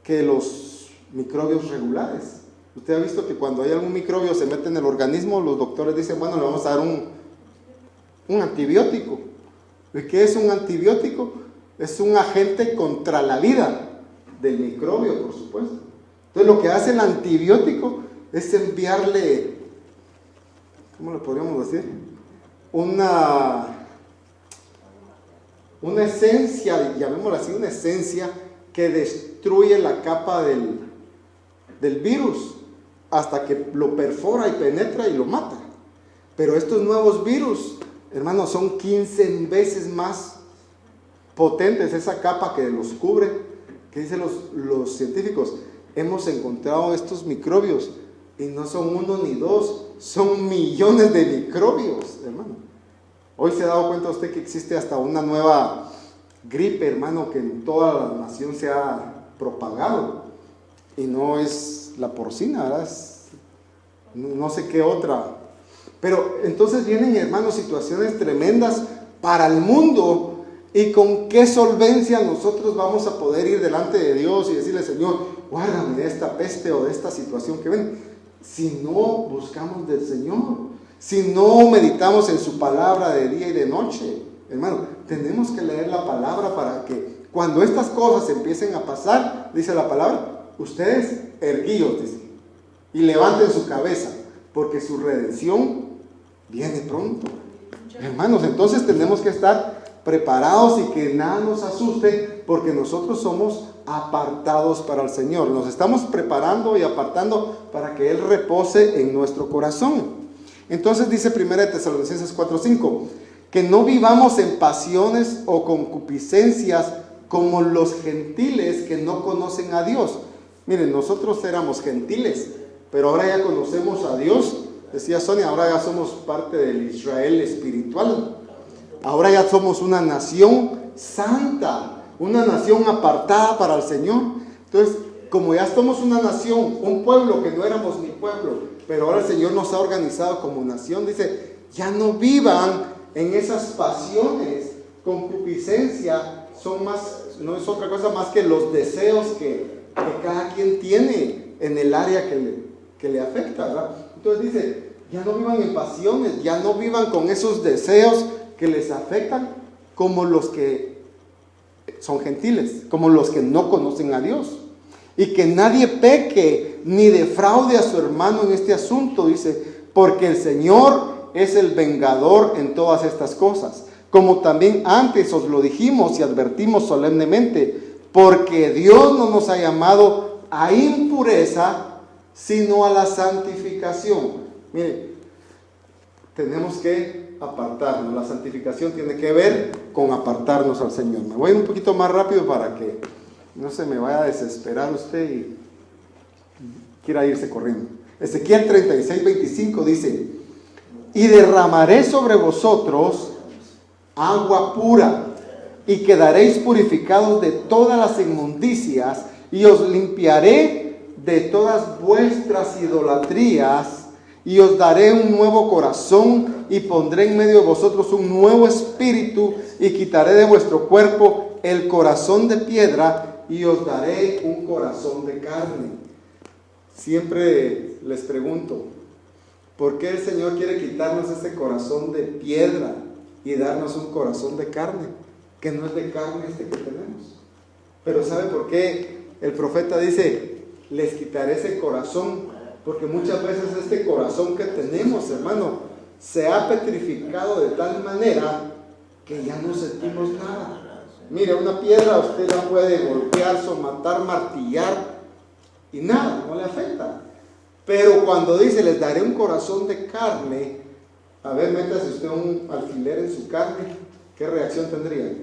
S1: que los microbios regulares. Usted ha visto que cuando hay algún microbio se mete en el organismo, los doctores dicen, bueno, le vamos a dar un antibiótico. ¿Y qué es un antibiótico? Es un agente contra la vida del microbio, por supuesto. Entonces lo que hace el antibiótico es enviarle, ¿cómo le podríamos decir? Una esencia, llamémosla así, una esencia que destruye la capa del virus hasta que lo perfora y penetra y lo mata. Pero estos nuevos virus, hermanos, son 15 veces más potentes, esa capa que los cubre, que dicen los científicos. Hemos encontrado estos microbios y no son uno ni dos, son millones de microbios, hermano. Hoy se ha dado cuenta usted que existe hasta una nueva gripe, hermano, que en toda la nación se ha propagado. Y no es la porcina, ¿verdad? No sé qué otra. Pero entonces vienen, hermanos, situaciones tremendas para el mundo. ¿Y con qué solvencia nosotros vamos a poder ir delante de Dios y decirle, Señor, guárdame de esta peste o de esta situación que ven? Si no buscamos del Señor, si no meditamos en su palabra de día y de noche. Hermano, tenemos que leer la palabra para que cuando estas cosas empiecen a pasar, dice la palabra, ustedes erguíos, dice, y levanten su cabeza, porque su redención viene pronto. Hermanos, entonces tenemos que estar preparados y que nada nos asuste, porque nosotros somos apartados para el Señor. Nos estamos preparando y apartando para que Él repose en nuestro corazón. Entonces dice 1 Tesalonicenses 4:5, que no vivamos en pasiones o concupiscencias como los gentiles que no conocen a Dios. Miren, nosotros éramos gentiles, pero ahora ya conocemos a Dios. Decía Sonia, ahora ya somos parte del Israel espiritual. Ahora ya somos una nación santa, una nación apartada para el Señor. Entonces, como ya somos una nación, un pueblo que no éramos ni pueblo, pero ahora el Señor nos ha organizado como nación, dice, ya no vivan en esas pasiones, concupiscencia, no es otra cosa más que los deseos que cada quien tiene en el área que le afecta, ¿verdad? Entonces dice, ya no vivan en pasiones, ya no vivan con esos deseos que les afectan como los que son gentiles, como los que no conocen a Dios. Y que nadie peque ni defraude a su hermano en este asunto, dice, porque el Señor es el vengador en todas estas cosas, como también antes os lo dijimos y advertimos solemnemente, porque Dios no nos ha llamado a impureza, sino a la santificación. Mire, tenemos que apartarnos. La santificación tiene que ver con apartarnos al Señor. Me voy un poquito más rápido para que no se me vaya a desesperar usted y quiera irse corriendo. Ezequiel 36:25 dice, y derramaré sobre vosotros agua pura, y quedaréis purificados de todas las inmundicias, y os limpiaré de todas vuestras idolatrías, y os daré un nuevo corazón, y pondré en medio de vosotros un nuevo espíritu, y quitaré de vuestro cuerpo el corazón de piedra, y os daré un corazón de carne. Siempre les pregunto, ¿por qué el Señor quiere quitarnos ese corazón de piedra y darnos un corazón de carne? Que no es de carne este que tenemos. Pero ¿sabe por qué el profeta dice, les quitaré ese corazón? Porque muchas veces este corazón que tenemos, hermano, se ha petrificado de tal manera que ya no sentimos nada. Mire, una piedra usted la puede golpear, somatar, martillar y nada, no le afecta. Pero cuando dice, les daré un corazón de carne, a ver, métase usted un alfiler en su carne, ¿qué reacción tendría?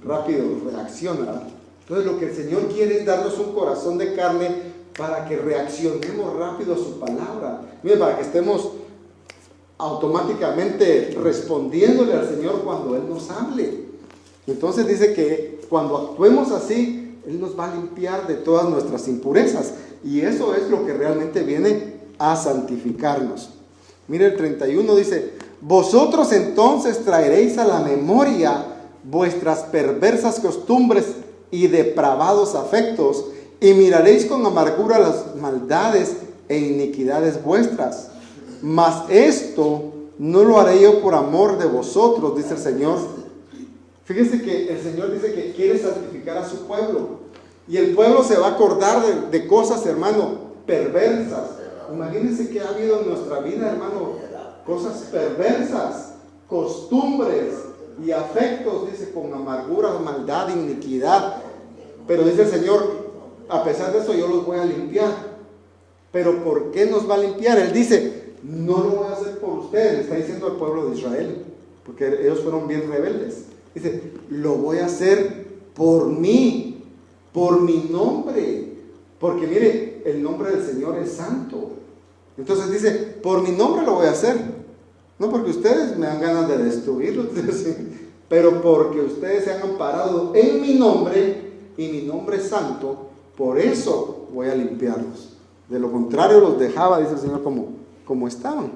S1: Rápido reacciona, ¿verdad? Entonces lo que el Señor quiere es darnos un corazón de carne para que reaccionemos rápido a su palabra. Mire, para que estemos automáticamente respondiéndole al Señor cuando Él nos hable. Entonces dice que cuando actuemos así, Él nos va a limpiar de todas nuestras impurezas. Y eso es lo que realmente viene a santificarnos. Mire el 31 dice, vosotros entonces traeréis a la memoria vuestras perversas costumbres y depravados afectos, y miraréis con amargura las maldades e iniquidades vuestras. Mas esto no lo haré yo por amor de vosotros, dice el Señor. Fíjese que el Señor dice que quiere santificar a su pueblo. Y el pueblo se va a acordar de cosas, hermano, perversas. Imagínense que ha habido en nuestra vida, hermano, cosas perversas, costumbres y afectos, dice, con amargura, maldad, iniquidad. Pero dice el Señor, a pesar de eso yo los voy a limpiar. Pero ¿por qué nos va a limpiar? Él dice, no lo voy a hacer por ustedes, le está diciendo al pueblo de Israel, porque ellos fueron bien rebeldes. Dice, lo voy a hacer por mí, por mi nombre, porque mire, el nombre del Señor es santo. Entonces dice, por mi nombre lo voy a hacer, no porque ustedes me dan ganas de destruirlos, pero porque ustedes se han amparado en mi nombre, y mi nombre es santo, por eso voy a limpiarlos. De lo contrario los dejaba, dice el Señor, como estaban.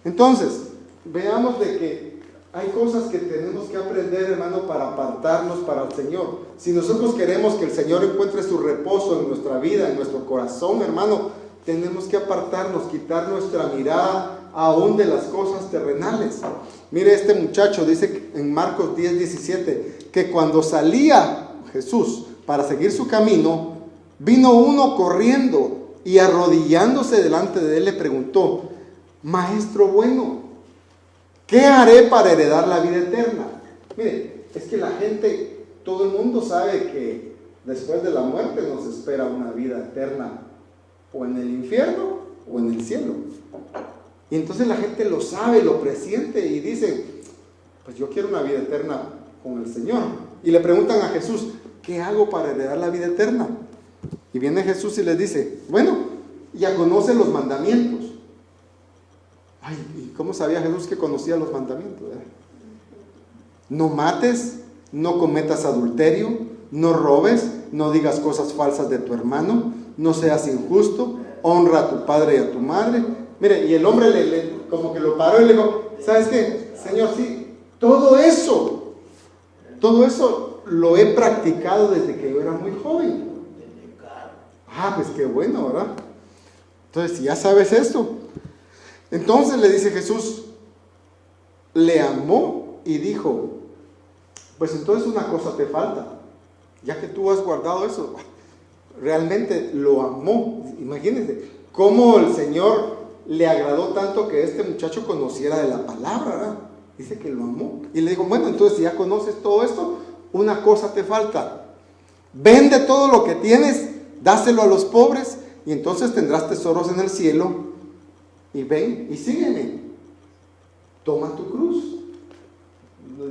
S1: Entonces, veamos de que hay cosas que tenemos que aprender, hermano, para apartarnos para el Señor. Si nosotros queremos que el Señor encuentre su reposo en nuestra vida, en nuestro corazón, hermano, tenemos que apartarnos, quitar nuestra mirada aún de las cosas terrenales. Mire, este muchacho dice en Marcos 10:17 que cuando salía Jesús para seguir su camino, vino uno corriendo y arrodillándose delante de él le preguntó: Maestro bueno, ¿qué haré para heredar la vida eterna? Mire, es que la gente, todo el mundo sabe que después de la muerte nos espera una vida eterna, o en el infierno o en el cielo. Y entonces la gente lo sabe, lo presiente y dice, pues yo quiero una vida eterna con el Señor. Y le preguntan a Jesús, ¿qué hago para heredar la vida eterna? Y viene Jesús y les dice, bueno, ya conoce los mandamientos. Ay, ¿y cómo sabía Jesús que conocía los mandamientos? No mates, no cometas adulterio, no robes, no digas cosas falsas de tu hermano, no seas injusto, honra a tu padre y a tu madre. Mire, y el hombre como que lo paró y le dijo, ¿sabes qué? Señor, sí, todo eso lo he practicado desde que yo era muy joven. Ah, pues qué bueno, ¿verdad? Entonces, si ya sabes esto. Entonces le dice Jesús, le amó y dijo, pues entonces una cosa te falta, ya que tú has guardado eso. Realmente lo amó. Imagínense cómo el Señor le agradó tanto que este muchacho conociera de la palabra, ¿verdad? Dice que lo amó y le dijo, bueno, entonces si ya conoces todo esto, una cosa te falta, vende todo lo que tienes, dáselo a los pobres y entonces tendrás tesoros en el cielo, y ven y sígueme. Toma tu cruz.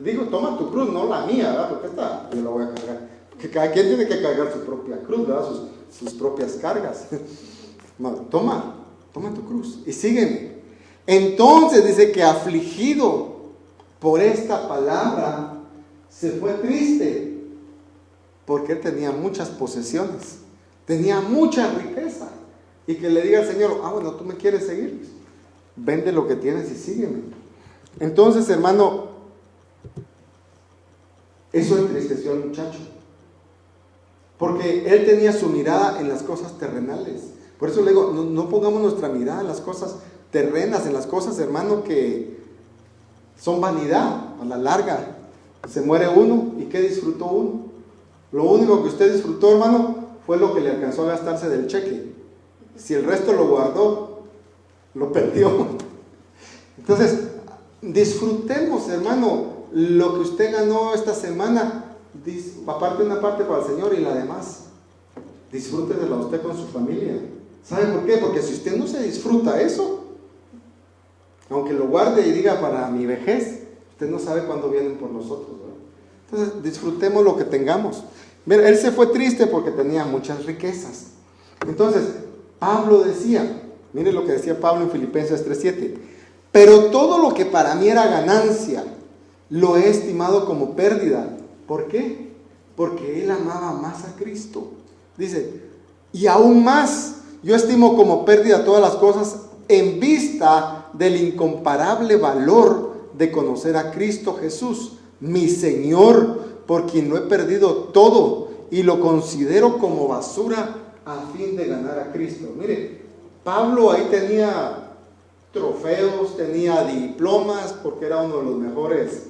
S1: Digo, toma tu cruz, no la mía, ¿verdad? Porque esta yo la voy a cargar, porque cada quien tiene que cargar su propia cruz, ¿verdad? Sus propias cargas. Toma tu cruz y sígueme. Entonces dice que afligido por esta palabra se fue triste, porque él tenía muchas posesiones, tenía mucha riqueza, y que le diga al Señor, bueno, tú me quieres seguir, vende lo que tienes y sígueme. Entonces, hermano, eso entristeció al muchacho, porque él tenía su mirada en las cosas terrenales. Por eso le digo, no pongamos nuestra mirada en las cosas terrenas, en las cosas, hermano, que son vanidad. A la larga se muere uno, ¿y qué disfrutó uno? Lo único que usted disfrutó, hermano, fue lo que le alcanzó a gastarse del cheque. Si el resto lo guardó, lo perdió. Entonces, disfrutemos, hermano, lo que usted ganó esta semana, aparte una parte para el Señor y la demás, disfrútesela usted con su familia. ¿Sabe por qué? Porque si usted no se disfruta eso, aunque lo guarde y diga para mi vejez, usted no sabe cuándo vienen por nosotros, ¿verdad? Entonces, disfrutemos lo que tengamos. Mira, él se fue triste porque tenía muchas riquezas. Entonces, Pablo decía, mire lo que decía Pablo en Filipenses 3:7, pero todo lo que para mí era ganancia, lo he estimado como pérdida. ¿Por qué? Porque él amaba más a Cristo. Dice, y aún más, yo estimo como pérdida todas las cosas en vista del incomparable valor de conocer a Cristo Jesús, mi Señor, por quien lo he perdido todo y lo considero como basura a fin de ganar a Cristo. Mire, Pablo ahí tenía trofeos, tenía diplomas, porque era uno de los mejores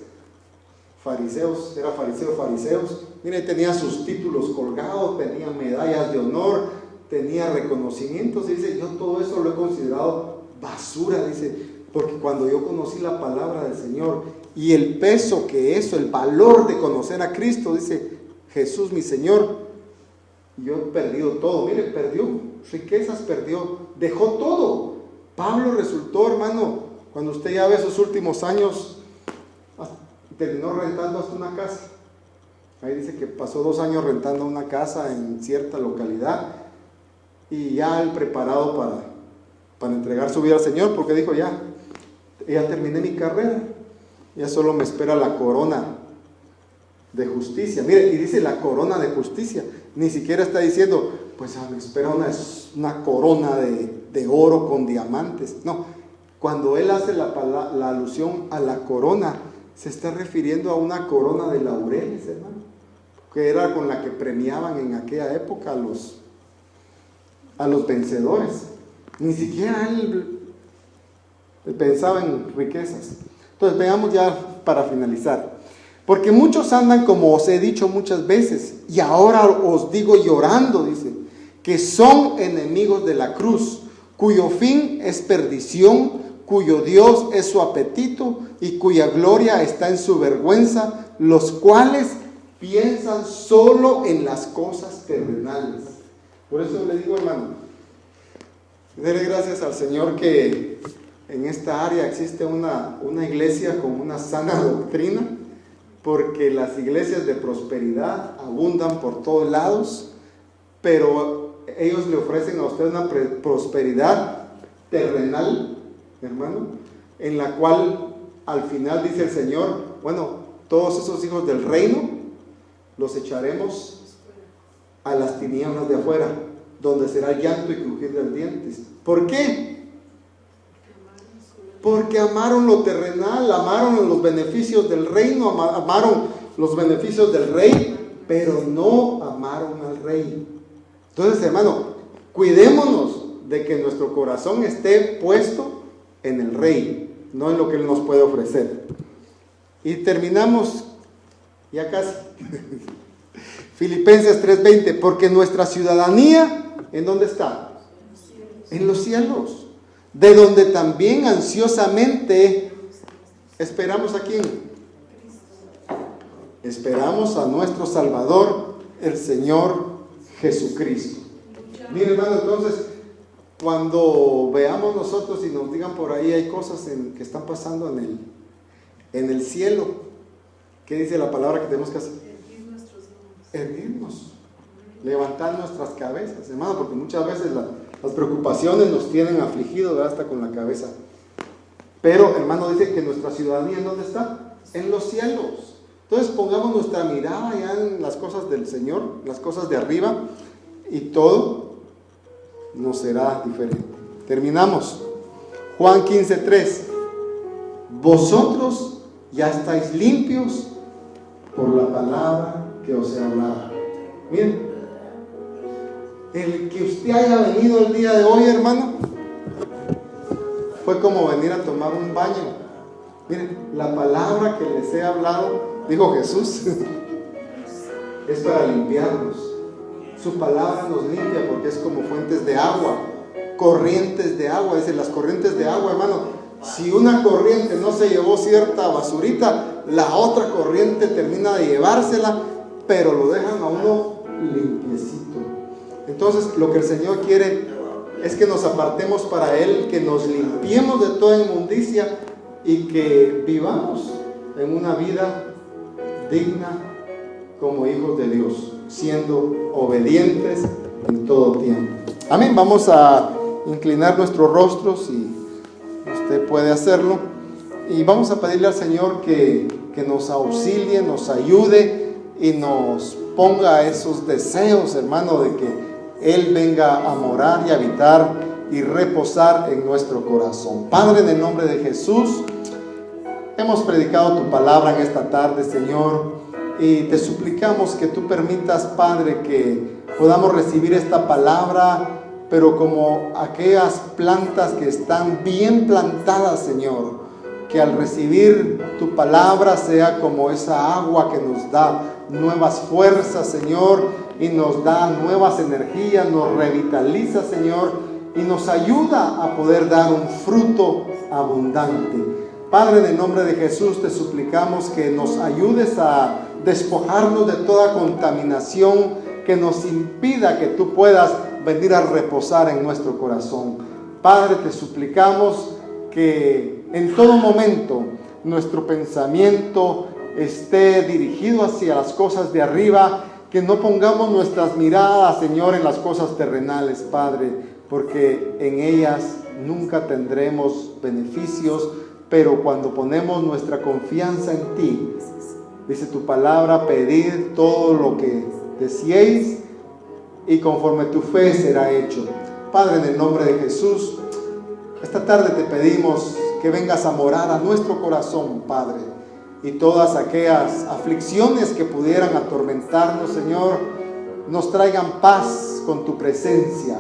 S1: fariseos, era fariseos. Mire, tenía sus títulos colgados, tenía medallas de honor, tenía reconocimientos. Y dice, yo todo eso lo he considerado basura, dice, porque cuando yo conocí la palabra del Señor y el peso que eso, el valor de conocer a Cristo, dice, Jesús mi Señor, yo he perdido todo. Mire, perdió riquezas, dejó todo. Pablo resultó, hermano, cuando usted ya ve sus últimos años, terminó rentando hasta una casa. Ahí dice que pasó 2 años rentando una casa en cierta localidad, y ya él preparado para entregar su vida al Señor, porque dijo, ya terminé mi carrera, ya solo me espera la corona de justicia. Mire, y dice la corona de justicia, ni siquiera está diciendo, pues me espera una corona de oro con diamantes. No, cuando él hace la alusión a la corona, se está refiriendo a una corona de laureles, hermano, que era con la que premiaban en aquella época a los vencedores. Ni siquiera él pensaba en riquezas. Entonces veamos ya para finalizar. Porque muchos andan, como os he dicho muchas veces, y ahora os digo llorando, dice, que son enemigos de la cruz, cuyo fin es perdición, cuyo Dios es su apetito y cuya gloria está en su vergüenza, los cuales piensan solo en las cosas terrenales. Por eso le digo, hermano, dele gracias al Señor que en esta área existe una iglesia con una sana doctrina, porque las iglesias de prosperidad abundan por todos lados, pero ellos le ofrecen a usted una prosperidad terrenal, hermano, en la cual al final dice el Señor, bueno, todos esos hijos del reino los echaremos a las tinieblas de afuera, donde será llanto y crujir de dientes. ¿Por qué? Porque amaron lo terrenal, amaron los beneficios del reino, amaron los beneficios del rey, pero no amaron al rey. Entonces, hermano, cuidémonos de que nuestro corazón esté puesto en el rey, no en lo que él nos puede ofrecer. Y terminamos, ya casi, Filipenses 3:20, porque nuestra ciudadanía, ¿en dónde está? En los cielos, de donde también ansiosamente esperamos a quién. Esperamos a nuestro Salvador, el Señor Jesucristo. Mire, hermano, entonces, cuando veamos nosotros y nos digan por ahí hay cosas que están pasando en el cielo, ¿qué dice la palabra que tenemos que hacer? Erguirnos, levantar nuestras cabezas, hermano, porque muchas veces las preocupaciones nos tienen afligidos, ¿verdad? Hasta con la cabeza. Pero, hermano, dice que nuestra ciudadanía, ¿en dónde está? En los cielos. Entonces pongamos nuestra mirada ya en las cosas del Señor, las cosas de arriba, y todo nos será diferente. Terminamos. Juan 15:3. Vosotros ya estáis limpios por la palabra que os he hablado. Miren, el que usted haya venido el día de hoy, hermano, fue como venir a tomar un baño. Miren, la palabra que les he hablado, dijo Jesús, es para limpiarnos. Su palabra nos limpia porque es como fuentes de agua, corrientes de agua. Dice, las corrientes de agua, hermano, si una corriente no se llevó cierta basurita, la otra corriente termina de llevársela, pero lo dejan a uno limpiecito. Entonces, lo que el Señor quiere es que nos apartemos para Él, que nos limpiemos de toda inmundicia y que vivamos en una vida digna como hijos de Dios, siendo obedientes en todo tiempo. Amén. Vamos a inclinar nuestros rostros, y usted puede hacerlo, y vamos a pedirle al Señor que nos auxilie, nos ayude y nos ponga esos deseos, hermano, de que Él venga a morar y habitar y reposar en nuestro corazón. Padre, en el nombre de Jesús, hemos predicado tu palabra en esta tarde, Señor, y te suplicamos que tú permitas, Padre, que podamos recibir esta palabra pero como aquellas plantas que están bien plantadas, Señor, que al recibir tu palabra sea como esa agua que nos da nuevas fuerzas, Señor, y nos da nuevas energías, nos revitaliza, Señor, y nos ayuda a poder dar un fruto abundante. Padre, en el nombre de Jesús te suplicamos que nos ayudes a despojarnos de toda contaminación que nos impida que tú puedas venir a reposar en nuestro corazón. Padre, te suplicamos que en todo momento nuestro pensamiento esté dirigido hacia las cosas de arriba, que no pongamos nuestras miradas, Señor, en las cosas terrenales, Padre, porque en ellas nunca tendremos beneficios, pero cuando ponemos nuestra confianza en ti, dice tu palabra, pedid todo lo que deseéis y conforme tu fe será hecho. Padre, en el nombre de Jesús, esta tarde te pedimos que vengas a morar a nuestro corazón, Padre, y todas aquellas aflicciones que pudieran atormentarnos, Señor, nos traigan paz con tu presencia,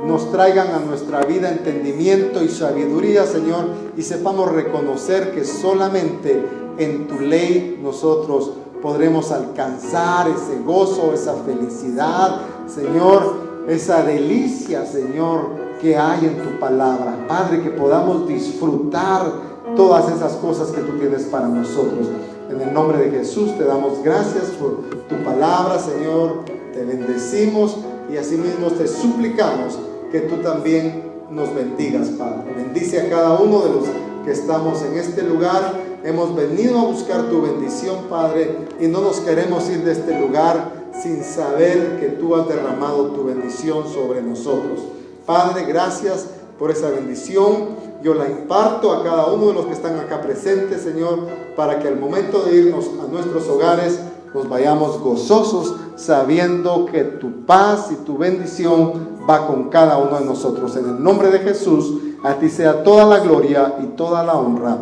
S1: nos traigan a nuestra vida entendimiento y sabiduría, Señor, y sepamos reconocer que solamente en tu ley nosotros podremos alcanzar ese gozo, esa felicidad, Señor, esa delicia, Señor, que hay en tu palabra. Padre, que podamos disfrutar todas esas cosas que tú tienes para nosotros. En el nombre de Jesús te damos gracias por tu palabra, Señor. Te bendecimos y asimismo te suplicamos que tú también nos bendigas, Padre. Bendice a cada uno de los que estamos en este lugar. Hemos venido a buscar tu bendición, Padre, y no nos queremos ir de este lugar sin saber que tú has derramado tu bendición sobre nosotros. Padre, gracias por esa bendición. Yo la imparto a cada uno de los que están acá presentes, Señor, para que al momento de irnos a nuestros hogares nos vayamos gozosos, sabiendo que tu paz y tu bendición va con cada uno de nosotros. En el nombre de Jesús, a ti sea toda la gloria y toda la honra.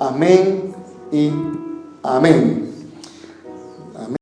S1: Amén y amén.